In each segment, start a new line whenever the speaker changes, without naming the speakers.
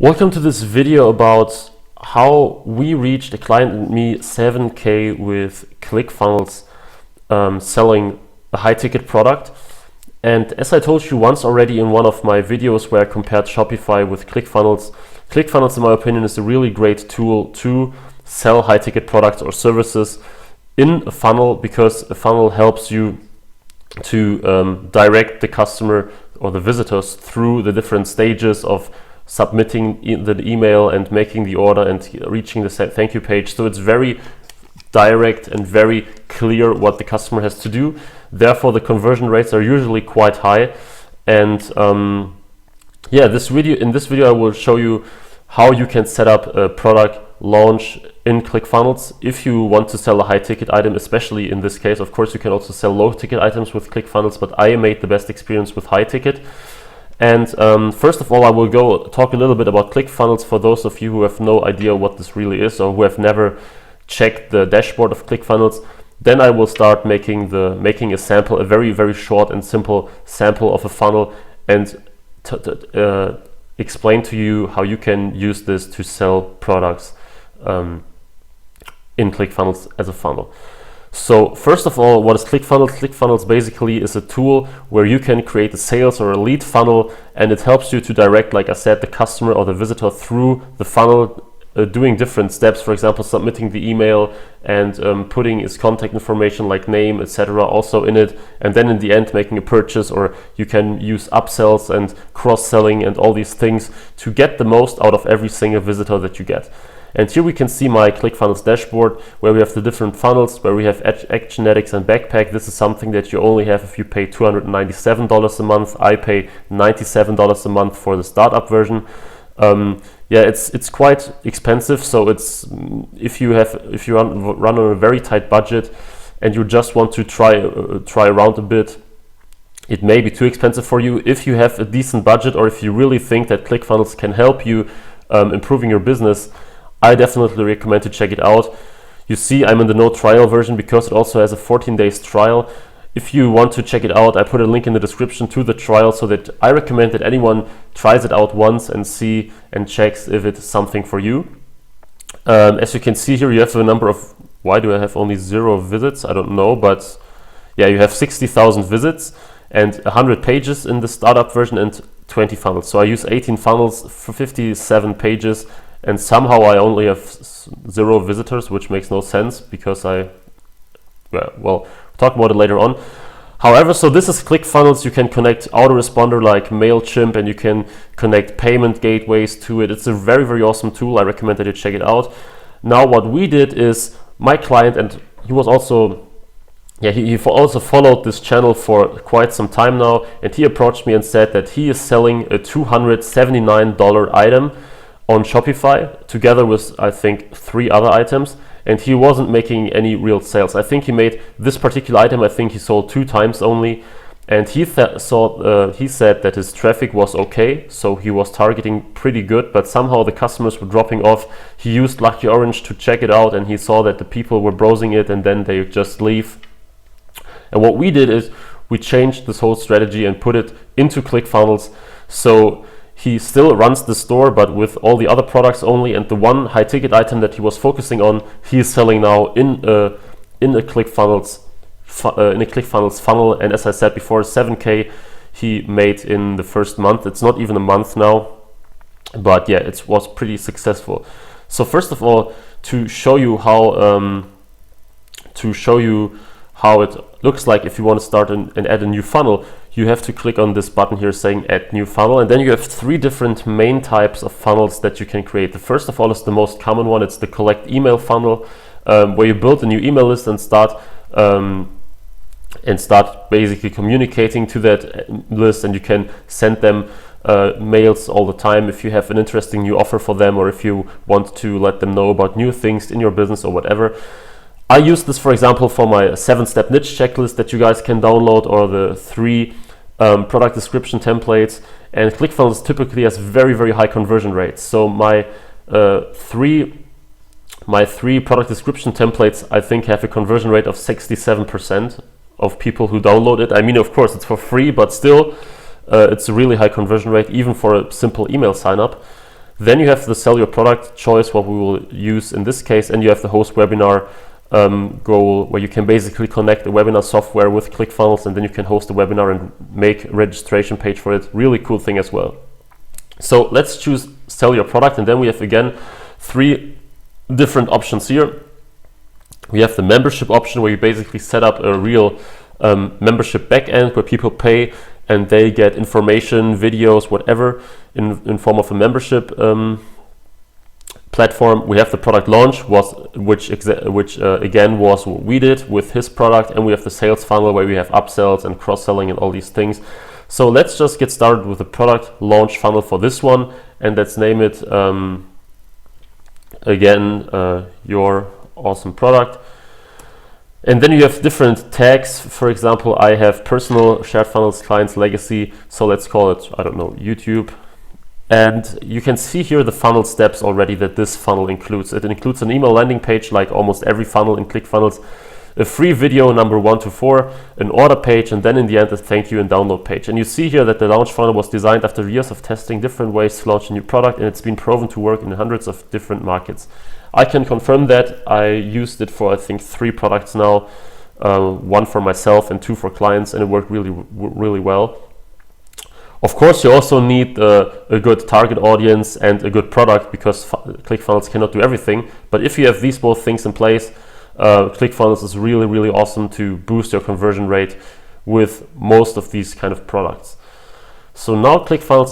Welcome to this video about how we reached a client and me 7K with ClickFunnels, selling a high ticket product. And as I told you once already in one of my videos where I compared Shopify with ClickFunnels, ClickFunnels in my opinion is a really great tool to sell high ticket products or services in a funnel, because a funnel helps you to direct the customer or the visitors through the different stages of submitting the email and making the order and reaching the thank you page. So it's very direct and very clear what the customer has to do. Therefore, the conversion rates are usually quite high. And in this video I will show you how you can set up a product launch in ClickFunnels if you want to sell a high ticket item, especially in this case. Of course, you can also sell low ticket items with ClickFunnels, but I made the best experience with high ticket. And first of all, I will talk a little bit about ClickFunnels for those of you who have no idea what this really is or who have never checked the dashboard of ClickFunnels. Then I will start making a sample, a very, very short and simple sample of a funnel, and explain to you how you can use this to sell products in ClickFunnels as a funnel. So first of all, what is ClickFunnels? ClickFunnels basically is a tool where you can create a sales or a lead funnel, and it helps you to direct, like I said, the customer or the visitor through the funnel, doing different steps. For example, submitting the email and putting his contact information like name, etc. also in it, and then in the end making a purchase. Or you can use upsells and cross-selling and all these things to get the most out of every single visitor that you get. And here we can see my ClickFunnels dashboard, where we have the different funnels, where we have Actionetics and Backpack. This is something that you only have if you pay $297 a month. I pay $97 a month for the startup version. It's quite expensive. So it's if you run on a very tight budget and you just want to try around a bit, it may be too expensive for you. If you have a decent budget, or if you really think that ClickFunnels can help you improving your business, I definitely recommend to check it out. You see, I'm in the no trial version because it also has a 14 days trial. If you want to check it out, I put a link in the description to the trial, so that I recommend that anyone tries it out once and see and checks if it's something for you. As you can see here, you have a number of, why do I have only 0 visits? I don't know, but yeah, you have 60,000 visits and 100 pages in the startup version and 20 funnels. So I use 18 funnels for 57 pages. And somehow I only have 0 visitors, which makes no sense because we'll talk about it later on. However, so this is ClickFunnels. You can connect autoresponder like MailChimp, and you can connect payment gateways to it. It's a very, very awesome tool. I recommend that you check it out. Now, what we did is, my client, and he was also, he also followed this channel for quite some time now, and he approached me and said that he is selling a $279 item on Shopify, together with I think 3 other items, and he wasn't making any real sales. I think he made this particular item, I think he sold 2 times only, and he said that his traffic was okay, so he was targeting pretty good, but somehow the customers were dropping off. He used Lucky Orange to check it out, and he saw that the people were browsing it and then they just leave. And what we did is we changed this whole strategy and put it into ClickFunnels. So he still runs the store, but with all the other products only, and the one high ticket item that he was focusing on, he is selling now in a ClickFunnels funnel. And as I said before, 7K he made in the first month. It's not even a month now, but yeah, it was pretty successful. So first of all, to show you how it looks like if you want to start and add a new funnel, you have to click on this button here saying add new funnel, and then you have 3 different main types of funnels that you can create. The first of all is the most common one. It's the collect email funnel, where you build a new email list and start basically communicating to that list, and you can send them mails all the time if you have an interesting new offer for them, or if you want to let them know about new things in your business or whatever. I use this, for example, for my 7-step niche checklist that you guys can download, or the 3 product description templates. And ClickFunnels typically has very, very high conversion rates. So my 3 product description templates, I think, have a conversion rate of 67% of people who download it. I mean, of course, it's for free, but still, it's a really high conversion rate, even for a simple email sign up. Then you have the sell your product choice, what we will use in this case, and you have the host webinar goal, where you can basically connect the webinar software with ClickFunnels, and then you can host a webinar and make a registration page for it. Really cool thing as well. So let's choose sell your product, and then we have again 3 different options here. We have the membership option, where you basically set up a real membership backend where people pay and they get information, videos, whatever in form of a membership platform. We have the product launch, which again was what we did with his product, and we have the sales funnel where we have upsells and cross-selling and all these things. So let's just get started with the product launch funnel for this one, and let's name it again your awesome product. And then you have different tags. For example, I have personal, shared funnels, clients, legacy. So let's call it, I don't know, YouTube. And you can see here the funnel steps already that this funnel includes. It includes an email landing page, like almost every funnel in ClickFunnels, a free video number 1 to 4, an order page, and then in the end a thank you and download page. And you see here that the launch funnel was designed after years of testing different ways to launch a new product, and it's been proven to work in hundreds of different markets. I can confirm that. I used it for, I think, 3 products now, 1 for myself and 2 for clients, and it worked really well. Of course, you also need a good target audience and a good product, because ClickFunnels cannot do everything. But if you have these both things in place, ClickFunnels is really awesome to boost your conversion rate with most of these kind of products. So now ClickFunnels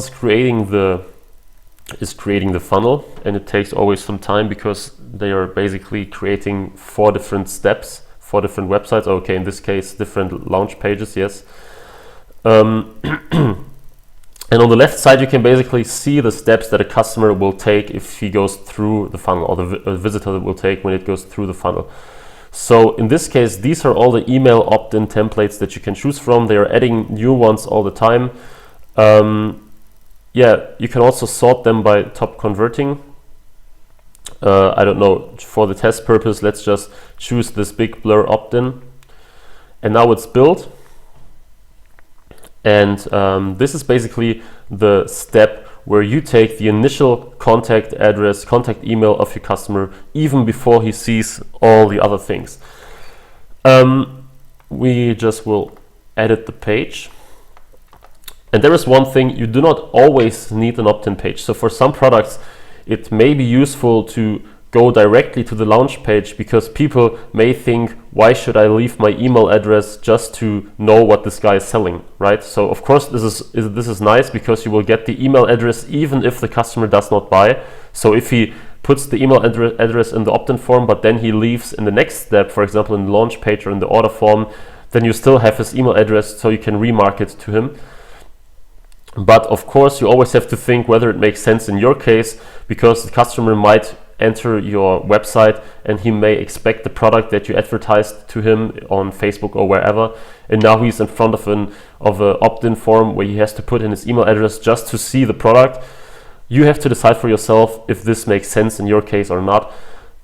is creating the funnel, and it takes always some time because they are basically creating 4 different steps, 4 different websites. Okay, in this case, different launch pages, yes. And on the left side, you can basically see the steps that a customer will take if he goes through the funnel, or the visitor will take when it goes through the funnel. So in this case, these are all the email opt-in templates that you can choose from. They are adding new ones all the time. Yeah, you can also sort them by top converting. I don't know, for the test purpose, let's just choose this big blur opt-in. And now it's built. And this is basically the step where you take the initial contact address, contact email of your customer, even before he sees all the other things. We just will edit the page. And there is one thing, you do not always need an opt-in page. So for some products, it may be useful to go directly to the launch page, because people may think, why should I leave my email address just to know what this guy is selling, right? So of course this is nice, because you will get the email address even if the customer does not buy. So if he puts the email address in the opt-in form, but then he leaves in the next step, for example in the launch page or in the order form, then you still have his email address, so you can remarket to him. But of course you always have to think whether it makes sense in your case, because the customer might enter your website and he may expect the product that you advertised to him on Facebook or wherever, and now he's in front of an opt-in form where he has to put in his email address just to see the product. You have to decide for yourself if this makes sense in your case or not.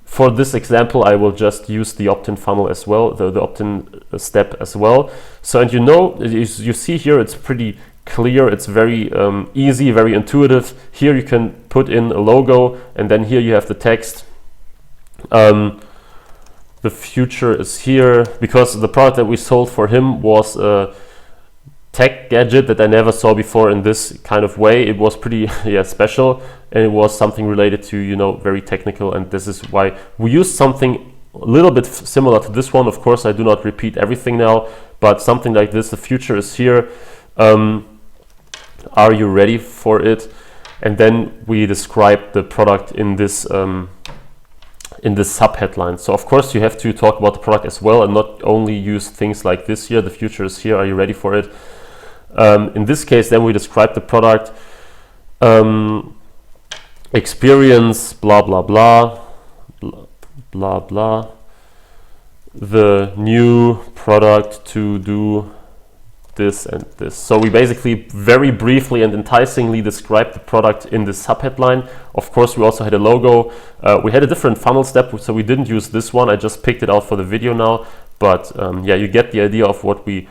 For this example, I will just use the opt-in funnel as well, the opt-in step as well. So, and you see here, it's pretty clear, it's very easy, very intuitive. Here you can put in a logo, and then here you have the text. The future is here, because the product that we sold for him was a tech gadget that I never saw before in this kind of way. It was pretty special, and it was something related to, very technical, and this is why we used something a little bit similar to this one. Of course, I do not repeat everything now, but something like this, the future is here. Are you ready for it? And then we describe the product in this sub headline. So of course you have to talk about the product as well, and not only use things like this here, the future is here, are you ready for it? In this case, then we describe the product, experience, blah blah blah, blah blah, the new product to do this and this. So we basically very briefly and enticingly describe the product in this subheadline. Of course, we also had a logo. We had a different funnel step, so we didn't use this one. I just picked it out for the video now. But you get the idea of what we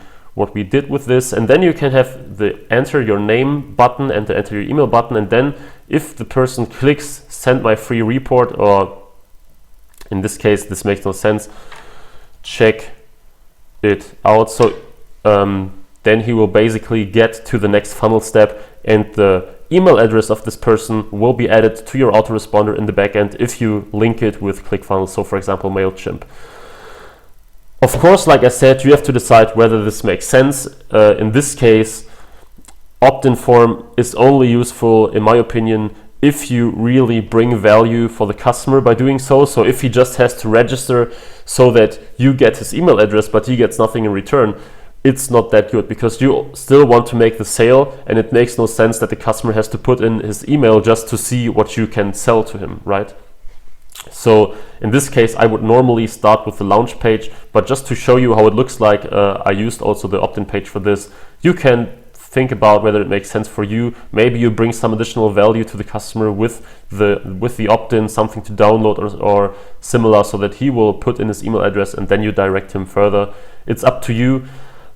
did with this. And then you can have the enter your name button and the enter your email button. And then if the person clicks send my free report, or in this case, this makes no sense, check it out. So then he will basically get to the next funnel step, and the email address of this person will be added to your autoresponder in the backend if you link it with ClickFunnels. So for example, MailChimp. Of course, like I said, you have to decide whether this makes sense. In this case, opt-in form is only useful, in my opinion, if you really bring value for the customer by doing so. So if he just has to register so that you get his email address but he gets nothing in return, it's not that good, because you still want to make the sale, and it makes no sense that the customer has to put in his email just to see what you can sell to him, right? So in this case, I would normally start with the launch page, but just to show you how it looks like, I used also the opt-in page for this. You can think about whether it makes sense for you. Maybe you bring some additional value to the customer with the opt-in, something to download or similar, so that he will put in his email address and then you direct him further. It's up to you.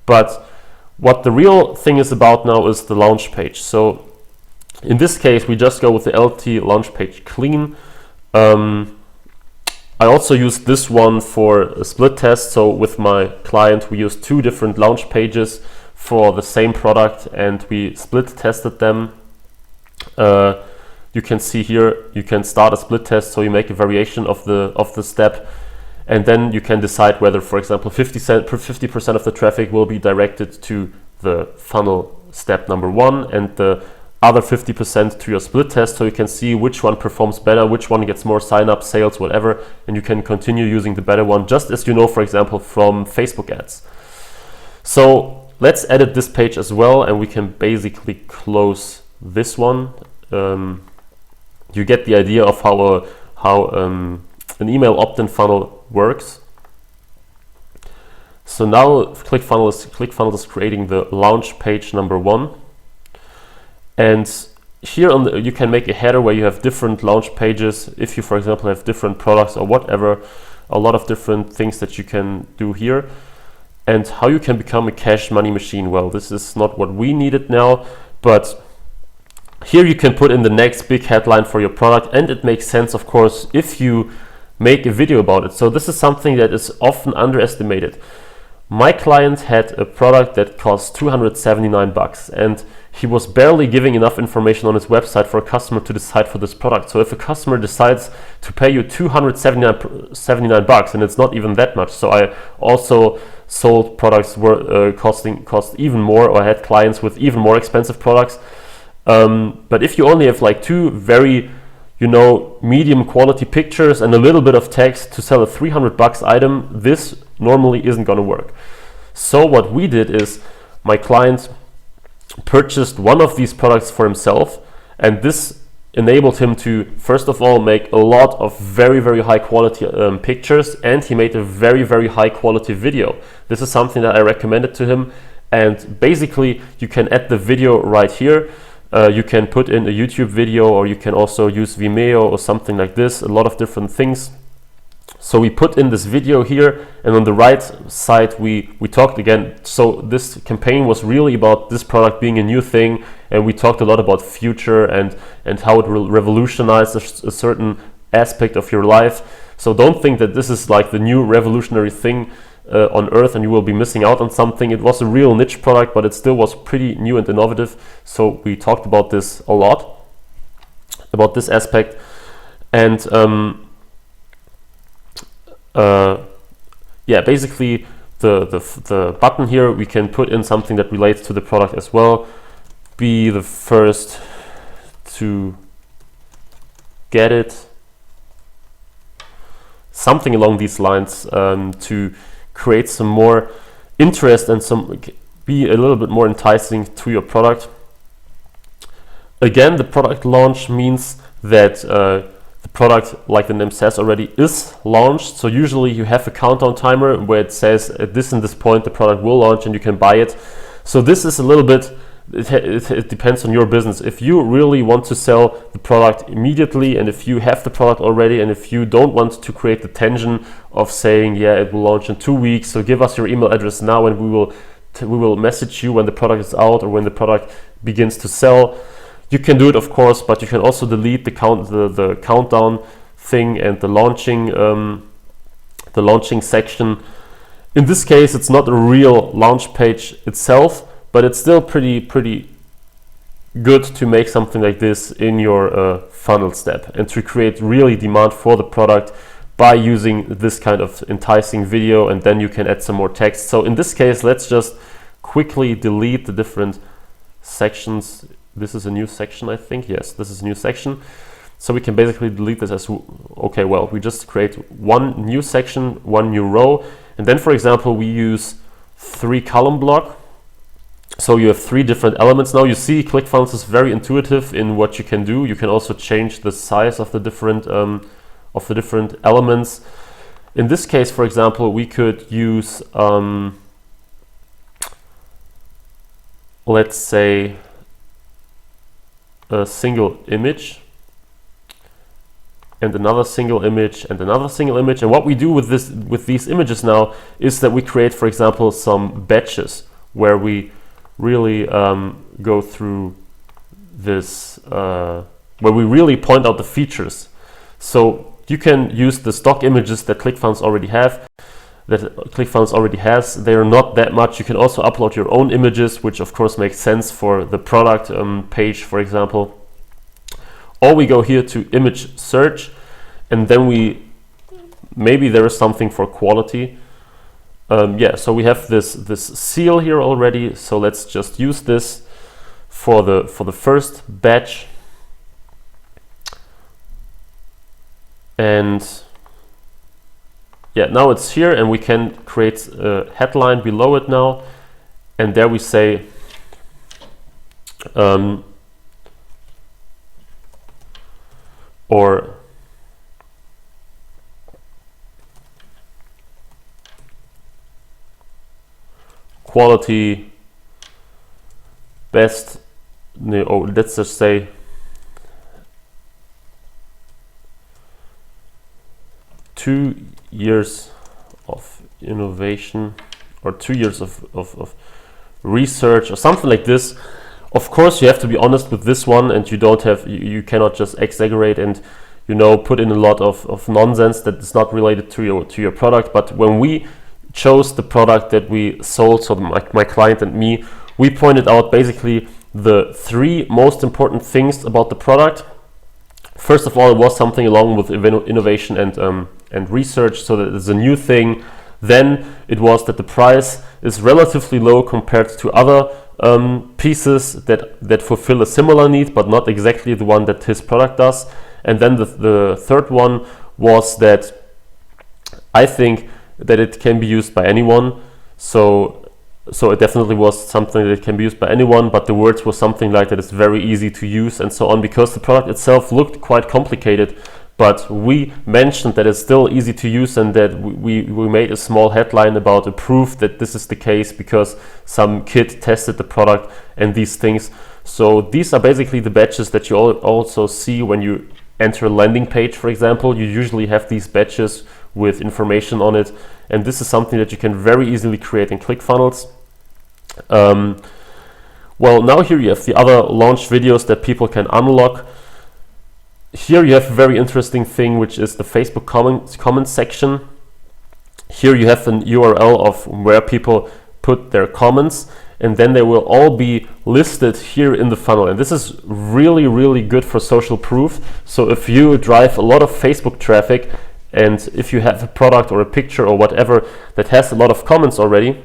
But what the real thing is about now is the launch page. So in this case, we just go with the LT launch page clean. I also used this one for a split test. So with my client, we used 2 different launch pages for the same product, and we split tested them. You can see here, you can start a split test, so you make a variation of the step. And then you can decide whether, for example, 50% of the traffic will be directed to the funnel step number 1 and the other 50% to your split test, so you can see which one performs better, which one gets more sign-ups, sales, whatever, and you can continue using the better one, just as you know, for example, from Facebook ads. So let's edit this page as well, and we can basically close this one. You get the idea of how an email opt-in funnel works. So now ClickFunnels is creating the launch page number 1, and here you can make a header where you have different launch pages. If you, for example, have different products or whatever, a lot of different things that you can do here. And how you can become a cash money machine. Well, this is not what we needed now, but here you can put in the next big headline for your product, and it makes sense, of course, if you make a video about it. So this is something that is often underestimated. My client had a product that cost 279 bucks, and he was barely giving enough information on his website for a customer to decide for this product. So if a customer decides to pay you 279 bucks, and it's not even that much. So I also sold products cost even more, or had clients with even more expensive products. But if you only have like 2 very medium quality pictures and a little bit of text to sell a 300 bucks item, this normally isn't going to work. So what we did is, my client purchased one of these products for himself, and this enabled him to, first of all, make a lot of very, very high quality pictures, and he made a very, very high quality video. This is something that I recommended to him, and basically you can add the video right here. You can put in a YouTube video, or you can also use Vimeo or something like this, a lot of different things. So we put in this video here, and on the right side we talked again. So this campaign was really about this product being a new thing, and we talked a lot about future and how it will revolutionize a certain aspect of your life. So don't think that this is like the new revolutionary thing on earth and you will be missing out on something. It was a real niche product, but it still was pretty new and innovative. So we talked about this a lot, about this aspect. And yeah, basically the button here, we can put in something that relates to the product as well. Be the first to get it. Something along these lines, to create some more interest and be a little bit more enticing to your product. Again, the product launch means that the product, like the name says already, is launched. So usually you have a countdown timer where it says at this and this point the product will launch and you can buy it. So this is a little bit, it depends on your business. If you really want to sell the product immediately, and if you have the product already, and if you don't want to create the tension of saying, yeah, it will launch in 2 weeks, so give us your email address now and we will message you when the product is out or when the product begins to sell, You can do it, of course, but you can also delete the countdown thing and the launching section. In this case, it's not a real launch page itself, but it's still pretty good to make something like this in your funnel step and to create really demand for the product by using this kind of enticing video, and then you can add some more text. So in this case, let's just quickly delete the different sections. This is a new section, I think. Yes, this is a new section. So we can basically delete this as, okay, well, we just create one new section, one new row. And then, for example, we use 3 column block. So you have 3 different elements. Now you see ClickFunnels is very intuitive in what you can do. You can also change the size of the different elements. In this case, for example, we could use, let's say, a single image and another single image and another single image. And what we do with these images now is that we create, for example, some batches where we really go through this, where we really point out the features. So you can use the stock images that ClickFunnels already has. They are not that much. You can also upload your own images, which of course makes sense for the product page, for example. Or we go here to image search, and then maybe there is something for quality. Yeah, so we have this seal here already. So let's just use this for the first batch. And yeah, now it's here, and we can create a headline below it now. And there we say, or quality best, let's just say two years of innovation, or 2 years of research, or something like this. Of course, you have to be honest with this one, and you cannot just exaggerate and put in a lot of nonsense that is not related to your product. But when we chose the product that we sold, so my client and me, we pointed out basically the 3 most important things about the product. First of all, it was something along with innovation and research, so that it's a new thing. Then it was that the price is relatively low compared to other pieces that fulfill a similar need, but not exactly the one that his product does. And then the third one was that I think that it can be used by anyone. So it definitely was something that can be used by anyone, but the words were something like that it's very easy to use and so on, because the product itself looked quite complicated. But we mentioned that it's still easy to use, and that we made a small headline about a proof that this is the case, because some kid tested the product and these things. So these are basically the batches that you also see when you enter a landing page, for example. You usually have these batches with information on it, and this is something that you can very easily create in ClickFunnels. Well, now here you have the other launch videos that people can unlock. Here you have a very interesting thing, which is the Facebook comments section. Here you have an URL of where people put their comments, and then they will all be listed here in the funnel. And this is really, really good for social proof. So if you drive a lot of Facebook traffic, and if you have a product or a picture or whatever that has a lot of comments already,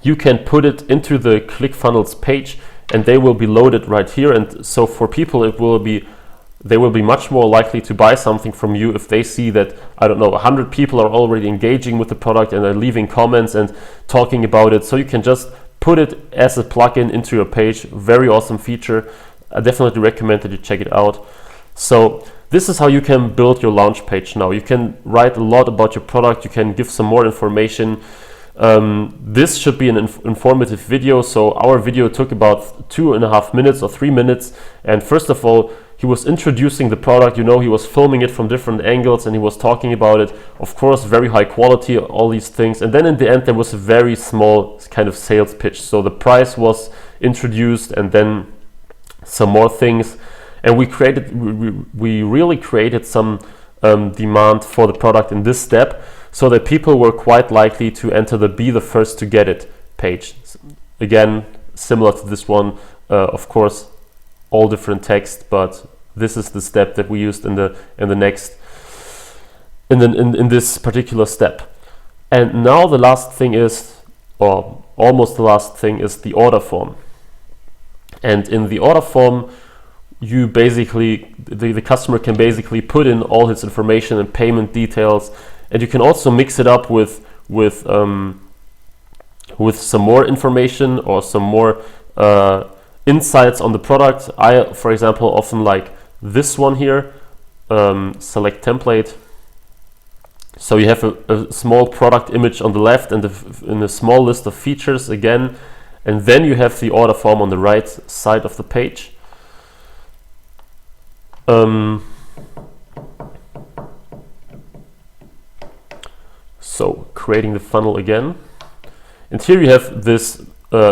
you can put it into the ClickFunnels page, and they will be loaded right here. And so for people, they will be much more likely to buy something from you if they see that, I don't know, 100 people are already engaging with the product and are leaving comments and talking about it. So you can just put it as a plugin into your page. Very awesome feature. I definitely recommend that you check it out. So this is how you can build your launch page now. You can write a lot about your product. You can give some more information. This should be an informative video. So our video took about 2.5 minutes or 3 minutes. And first of all, he was introducing the product. He was filming it from different angles, and he was talking about it. Of course, very high quality, all these things. And then in the end, there was a very small kind of sales pitch. So the price was introduced, and then some more things. And we really created some demand for the product in this step, so that people were quite likely to enter the be the first to get it page. Again, similar to this one, of course, all different text, but this is the step that we used in this particular step. And now the last thing is, or almost the last thing, is the order form. And in the order form, you basically, the customer can basically put in all his information and payment details, and you can also mix it up with some more information or some more insights on the product. I, for example, often like this one here, select template. So you have a small product image on the left and a small list of features again, and then you have the order form on the right side of the page. So creating the funnel again, and here you have this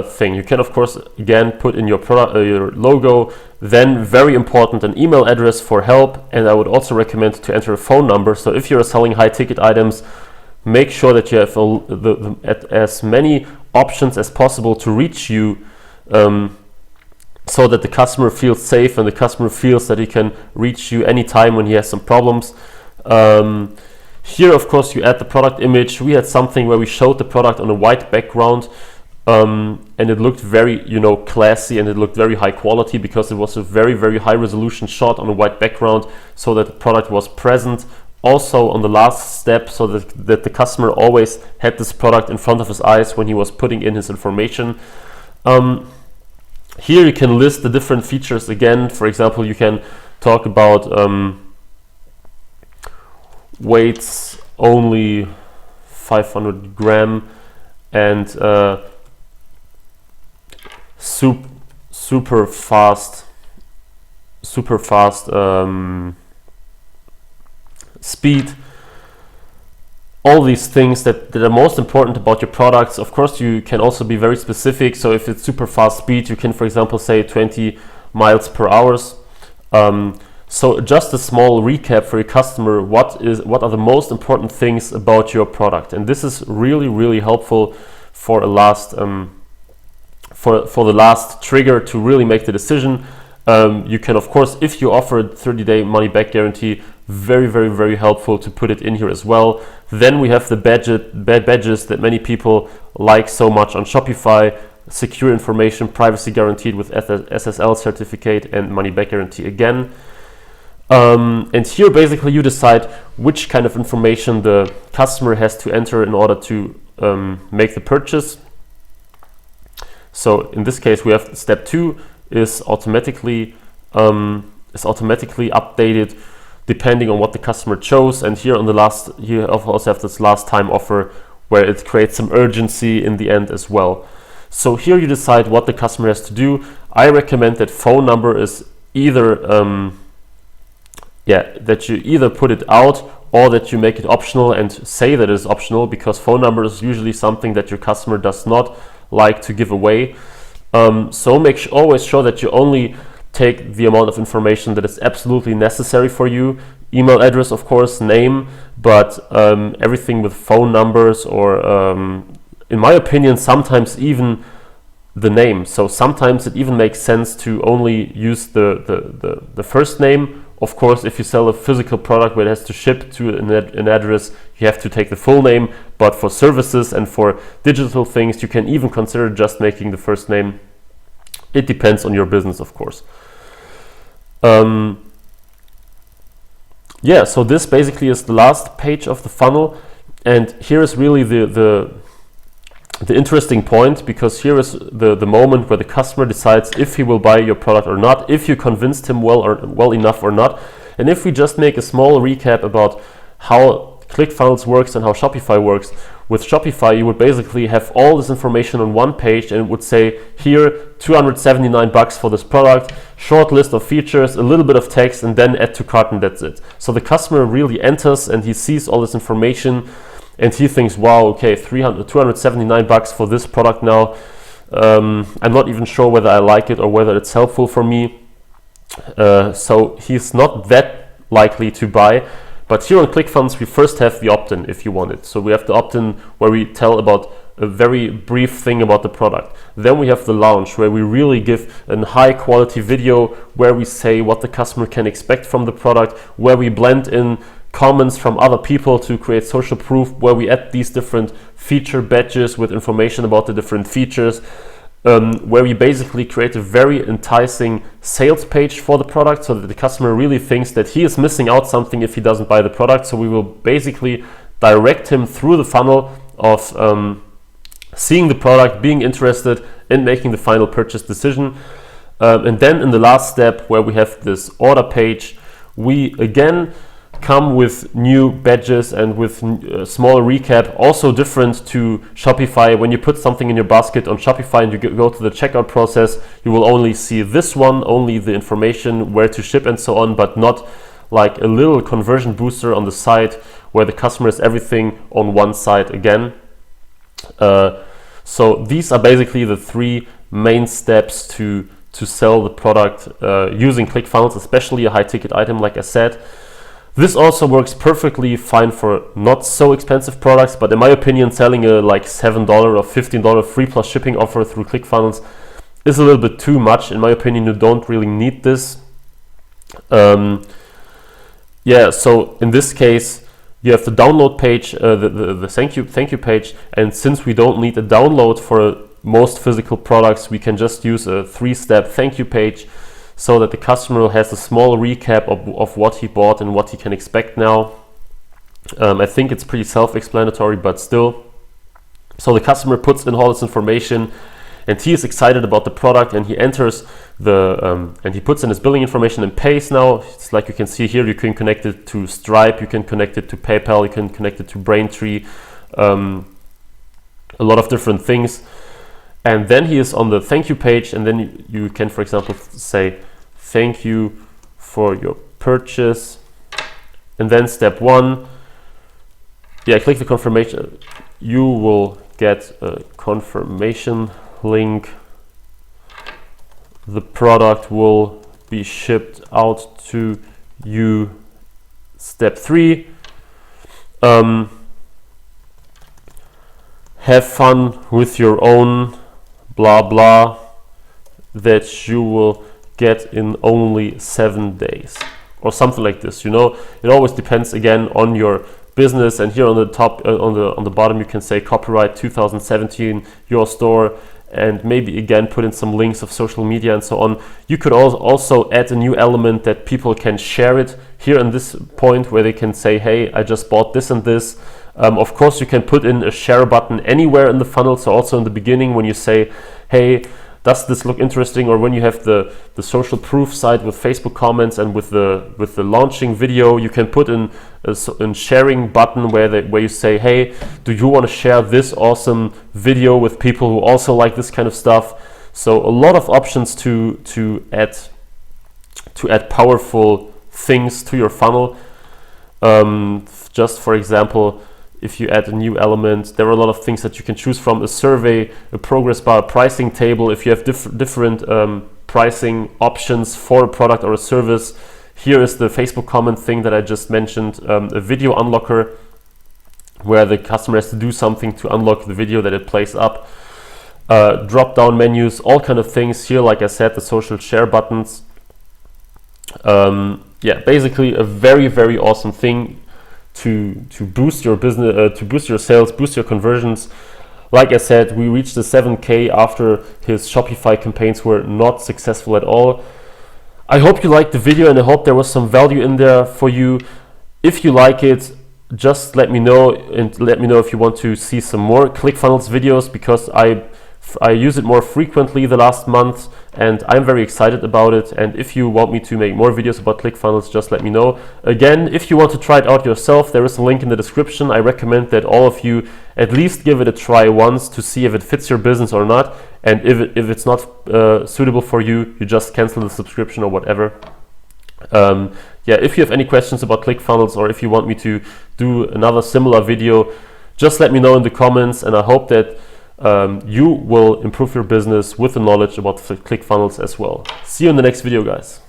thing. You can of course again put in your product, your logo, then very important, an email address for help, and I would also recommend to enter a phone number. So if you're selling high ticket items, make sure that you have as many options as possible to reach you, so that the customer feels safe and the customer feels that he can reach you anytime when he has some problems. Here of course you add the product image. We had something where we showed the product on a white background, and it looked very, classy, and it looked very high quality because it was a very, very high resolution shot on a white background, so that the product was present also on the last step, so that the customer always had this product in front of his eyes when he was putting in his information. Here you can list the different features again. For example, you can talk about weights only 500 gram and super fast speed. All these things that are most important about your products. Of course, you can also be very specific. So if it's super fast speed, you can, for example, say 20 miles per hour. So just a small recap for your customer. What are the most important things about your product? And this is really, really helpful for a last for the last trigger to really make the decision. You can, of course, if you offer a 30-day money-back guarantee, very, very, very helpful to put it in here as well. Then we have the badges that many people like so much on Shopify: secure information, privacy guaranteed with SSL certificate, and money-back guarantee again. And here basically you decide which kind of information the customer has to enter in order to make the purchase. So in this case, we have step 2 is automatically updated depending on what the customer chose. And here on the last, you also have this last time offer where it creates some urgency in the end as well. So here you decide what the customer has to do. I recommend that phone number is either that you either put it out or that you make it optional and say that it's optional, because phone number is usually something that your customer does not like to give away. So always sure that you only take the amount of information that is absolutely necessary for you. Email address, of course, name, but everything with phone numbers or in my opinion, sometimes even the name. So sometimes it even makes sense to only use the first name. Of course, if you sell a physical product where it has to ship to an address, you have to take the full name. But for services and for digital things, you can even consider just making the first name. It depends on your business, of course. So this basically is the last page of the funnel. And here is really the interesting point, because here is the moment where the customer decides if he will buy your product or not, if you convinced him well enough or not. And if we just make a small recap about how ClickFunnels works and how Shopify works, with Shopify you would basically have all this information on one page, and it would say here $279 for this product, short list of features, a little bit of text, and then add to cart, and that's it. So the customer really enters and he sees all this information and he thinks, wow, okay, $279 for this product now. I'm not even sure whether I like it or whether it's helpful for me. So he's not that likely to buy. But here on ClickFunnels, we first have the opt-in if you want it. So we have the opt-in where we tell about a very brief thing about the product. Then we have the launch where we really give a high quality video where we say what the customer can expect from the product, where we blend in comments from other people to create social proof, where we add these different feature badges with information about the different features, where we basically create a very enticing sales page for the product so that the customer really thinks that he is missing out something if he doesn't buy the product. So we will basically direct him through the funnel of seeing the product, being interested in making the final purchase decision. And then in the last step where we have this order page, we again come with new badges and with a small recap, also different to Shopify. When you put something in your basket on Shopify and you go to the checkout process, you will only see this one, only the information where to ship and so on, but not like a little conversion booster on the side where the customer has everything on one side again. So these are basically the three main steps to sell the product using ClickFunnels, especially a high ticket item like I said. This also works perfectly fine for not so expensive products, but in my opinion, selling a like $7 or $15 free plus shipping offer through ClickFunnels is a little bit too much. In my opinion, you don't really need this. Yeah, so in this case, you have the download page, the thank you page, and since we don't need a download for most physical products, we can just use a 3-step thank you page, so that the customer has a small recap of what he bought and what he can expect now. I think it's pretty self-explanatory, but still. So the customer puts in all this information and he is excited about the product, and he enters and he puts in his billing information and pays now. It's like you can see here, you can connect it to Stripe, you can connect it to PayPal, you can connect it to Braintree, a lot of different things. And then he is on the thank you page, and then you can, for example, say, thank you for your purchase. And then step 1, click the confirmation. You will get a confirmation link. The product will be shipped out to you. Step 3, have fun with your own blah blah that you will get in only 7 days, or something like this. You know, it always depends again on your business. And here on the top, on the bottom, you can say copyright 2017 your store, and maybe again put in some links of social media and so on. You could also add a new element that people can share it here in this point, where they can say, hey, I just bought this and this. Of course, you can put in a share button anywhere in the funnel. So also in the beginning, when you say, hey, does this look interesting? Or when you have the social proof site with Facebook comments and with the launching video, you can put in a sharing button where you say, hey, do you want to share this awesome video with people who also like this kind of stuff? So a lot of options to add powerful things to your funnel. Just for example, if you add a new element, there are a lot of things that you can choose from: a survey, a progress bar, a pricing table. If you have different pricing options for a product or a service, here is the Facebook comment thing that I just mentioned, a video unlocker, where the customer has to do something to unlock the video that it plays up. Drop down menus, all kind of things here. Like I said, the social share buttons. Basically a very, very awesome thing to boost your business, to boost your sales, boost your conversions. Like I said, we reached the 7K after his Shopify campaigns were not successful at all. I hope you liked the video, and I hope there was some value in there for you. If you like it, just let me know, and let me know if you want to see some more ClickFunnels videos, because I use it more frequently the last month, and I'm very excited about it. And if you want me to make more videos about ClickFunnels, just let me know. Again, if you want to try it out yourself, there is a link in the description. I recommend that all of you at least give it a try once to see if it fits your business or not. And if it's not suitable for you, you just cancel the subscription or whatever. If you have any questions about ClickFunnels, or if you want me to do another similar video, just let me know in the comments. And I hope that you will improve your business with the knowledge about ClickFunnels as well. See you in the next video, guys.